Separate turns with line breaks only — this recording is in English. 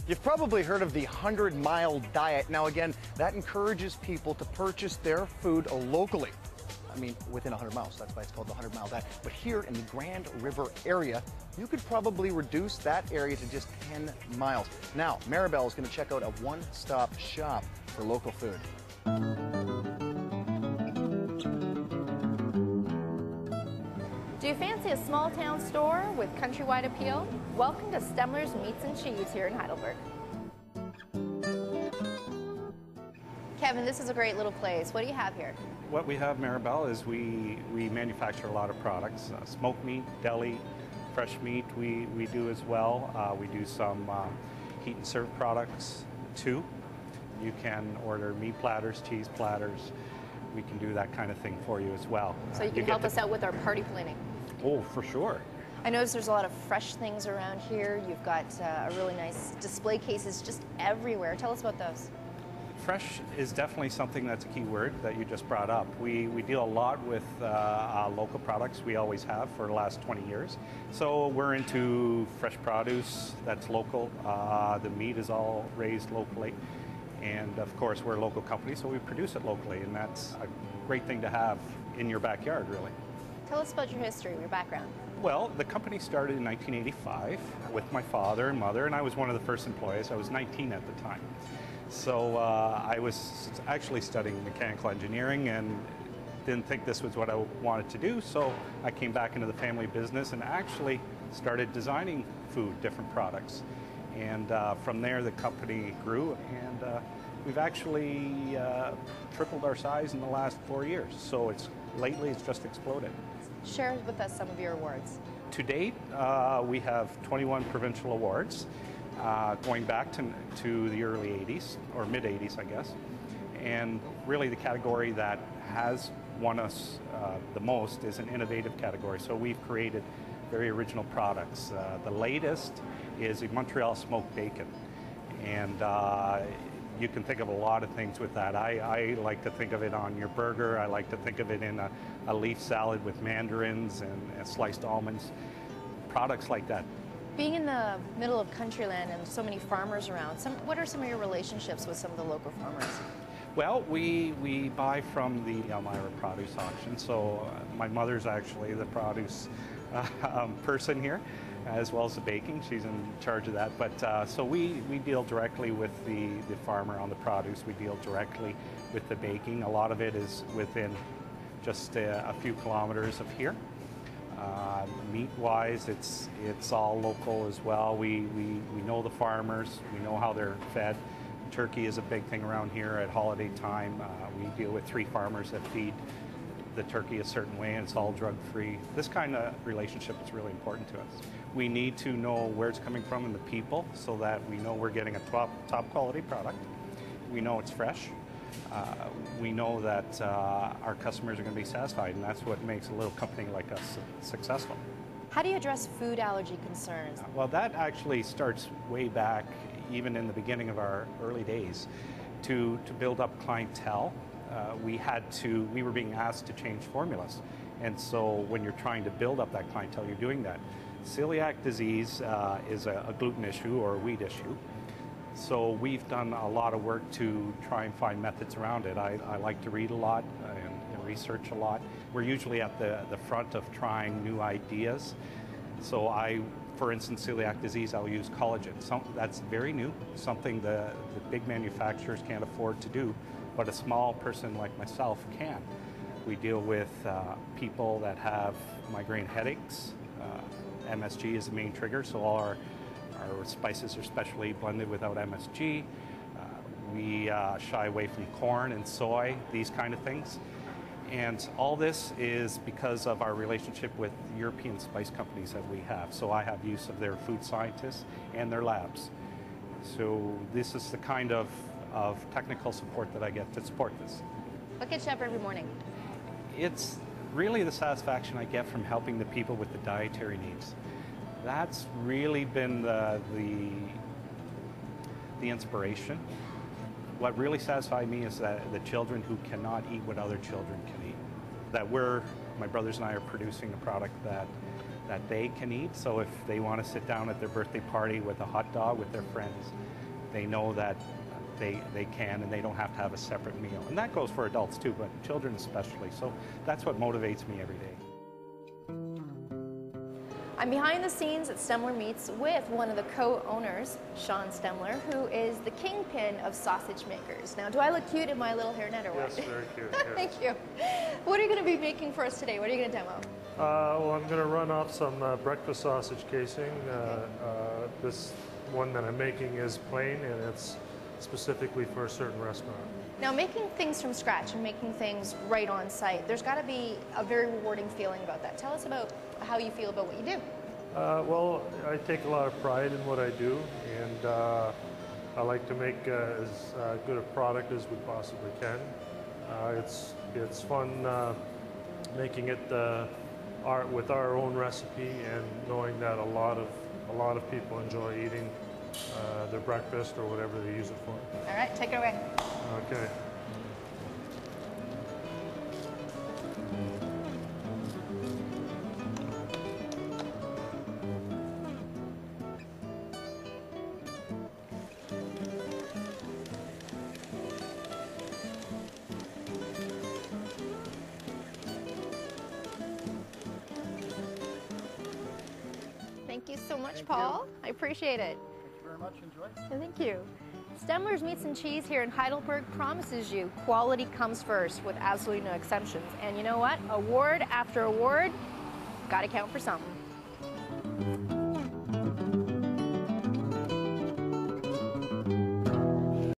You've probably heard of the 100-mile diet. Now again, that encourages people to purchase their food locally. I mean, within 100 miles, that's why it's called the 100-mile diet. But here in the Grand River area, you could probably reduce that area to just 10 miles. Now, Maribel is going to check out a one-stop shop for local food.
Do you fancy a small town store with countrywide appeal? Welcome to Stemler's Meats and Cheese here in Heidelberg. Kevin, this is a great little place. What do you have here?
What we have, Maribel, is we manufacture a lot of products. Smoked meat, deli, fresh meat we do as well. We do some heat and serve products too. You can order meat platters, cheese platters. We can do that kind of thing for you as well.
So you can help us out with our party planning.
Oh, for sure.
I notice there's a lot of fresh things around here. You've got a really nice display cases just everywhere. Tell us about those.
Fresh is definitely something that's a key word that you just brought up. We deal a lot with local products. We always have for the last 20 years. So we're into fresh produce that's local. The meat is all raised locally. And of course, we're a local company, so we produce it locally. And that's a great thing to have in your backyard, really.
Tell us about your history, your background.
Well, the company started in 1985 with my father and mother, and I was one of the first employees. I was 19 at the time. So I was actually studying mechanical engineering and didn't think this was what I wanted to do. So I came back into the family business and actually started designing food, different products. And from there, the company grew, and we've actually tripled our size in the last 4 years. So lately it's just exploded.
Share with us some of your awards.
To date, we have 21 provincial awards, going back to the early 80s, or mid 80s, I guess. And really the category that has won us the most is an innovative category. So we've created very original products. The latest is a Montreal smoked bacon. And you can think of a lot of things with that. I like to think of it on your burger. I like to think of it in a leaf salad with mandarins and sliced almonds, products like that.
Being in the middle of countryland and so many farmers around, what are some of your relationships with some of the local farmers?
Well, we buy from the Elmira produce auction. So my mother's actually the produce person here, as well as the baking. She's in charge of that. But so we deal directly with the farmer on the produce. We deal directly with the baking. A lot of it is within just a few kilometers of here. Meat-wise, it's all local as well. We know the farmers. We know how they're fed. Turkey is a big thing around here at holiday time. We deal with 3 farmers that feed the turkey a certain way, and it's all drug-free. This kind of relationship is really important to us. We need to know where it's coming from and the people so that we know we're getting a top quality product. We know it's fresh. We know that our customers are going to be satisfied, and that's what makes a little company like us successful.
How do you address food allergy concerns?
Well, that actually starts way back, even in the beginning of our early days, to build up clientele. We were being asked to change formulas. And so when you're trying to build up that clientele, you're doing that. Celiac disease is a gluten issue or a wheat issue. So we've done a lot of work to try and find methods around it. I like to read a lot and research a lot. We're usually at the front of trying new ideas. So for instance, celiac disease, I'll use collagen. That's very new, something the big manufacturers can't afford to do, but a small person like myself can. We deal with people that have migraine headaches. MSG is the main trigger, so all our spices are specially blended without MSG. We shy away from corn and soy, these kind of things. And all this is because of our relationship with European spice companies that we have. So I have use of their food scientists and their labs. So this is the kind of technical support that I get to support this.
What gets you up every morning?
It's really the satisfaction I get from helping the people with the dietary needs. That's really been the inspiration. What really satisfied me is that the children who cannot eat what other children can eat. That we're my brothers and I are producing a product that they can eat. So if they want to sit down at their birthday party with a hot dog with their friends, they know that they can, and they don't have to have a separate meal. And that goes for adults too, but children especially. So that's what motivates me every day.
I'm behind the scenes at Stemler Meats with one of the co-owners, Sean Stemler, who is the kingpin of sausage makers. Now, do I look cute in my little hairnet or what?
Yes, very cute. Yes.
Thank you. What are you going to be making for us today? What are you going to demo?
Well, I'm going to run off some breakfast sausage casing. This one that I'm making is plain, and it's specifically for a certain restaurant.
Now, making things from scratch and making things right on site, there's got to be a very rewarding feeling about that. Tell us about how you feel about what you do.
Well, I take a lot of pride in what I do, and I like to make as good a product as we possibly can. It's fun making it with our own recipe, and knowing that a lot of people enjoy eating their breakfast or whatever they use it for.
All right, take it away.
Okay.
Thank you so much, Paul. I appreciate it.
Thank you very much. Enjoy.
Thank you. Stemler's Meats and Cheese here in Heidelberg promises you quality comes first with absolutely no exceptions. And you know what? Award after award, gotta count for something.